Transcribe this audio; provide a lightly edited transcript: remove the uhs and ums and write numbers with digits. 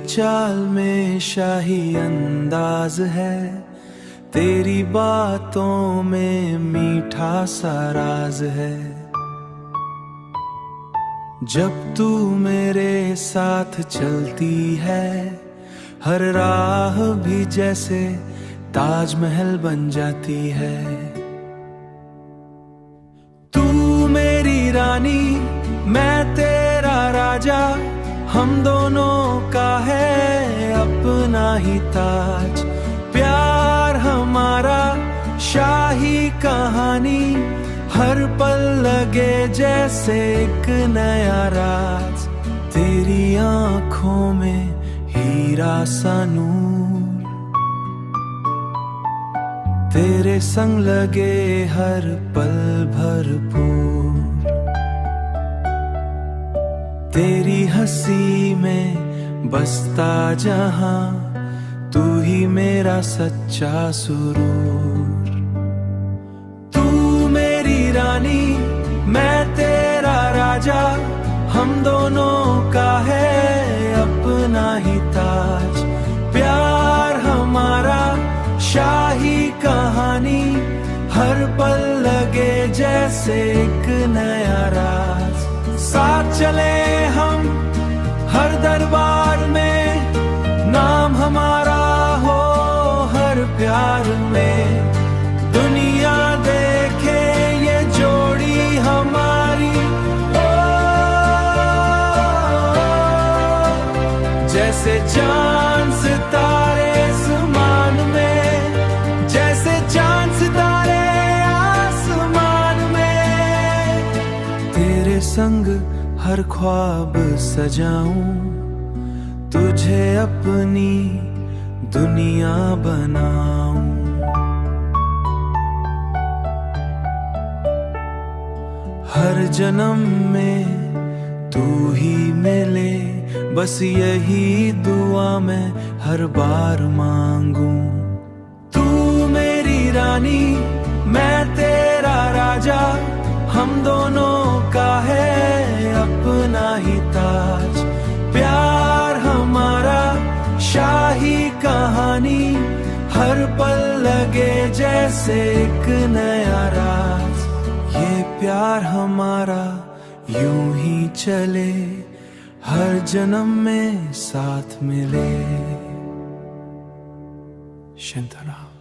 चाल में शाही अंदाज है, तेरी बातों में मीठा सा राज है। जब तू मेरे साथ चलती है, हर राह भी जैसे ताजमहल बन जाती है। तू मेरी रानी, मैं तेरा राजा, हम दोनों का है अपना ही ताज। प्यार हमारा शाही कहानी, हर पल लगे जैसे एक नया राज। तेरी आंखों में हीरा सा नूर, तेरे संग लगे हर पल भरपूर। तेरी हंसी में बसता जहां, तू ही मेरा सच्चा सुरूर। तू मेरी रानी, मैं तेरा राजा, हम दोनों का है अपना ही ताज। प्यार हमारा शाही कहानी, हर पल लगे जैसे एक नया राज। साथ चले हम हर दरबार में, नाम हमारा हो हर प्यार में। दुनिया देखे ये जोड़ी हमारी, जैसे चांद सितारे आसमान में, जैसे चांद सितारे आसमान में। तेरे संग हर ख्वाब सजाऊं, तुझे अपनी दुनिया बनाऊं। हर जन्म में तू ही मिले, बस यही दुआ मैं हर बार मांगूं। तू मेरी रानी, मैं तेरा राजा, हम दोनों का है अपना ही ताज। प्यार हमारा शाही कहानी, हर पल लगे जैसे एक नया राज। ये प्यार हमारा यूं ही चले, हर जन्म में साथ मिले। शांताराम।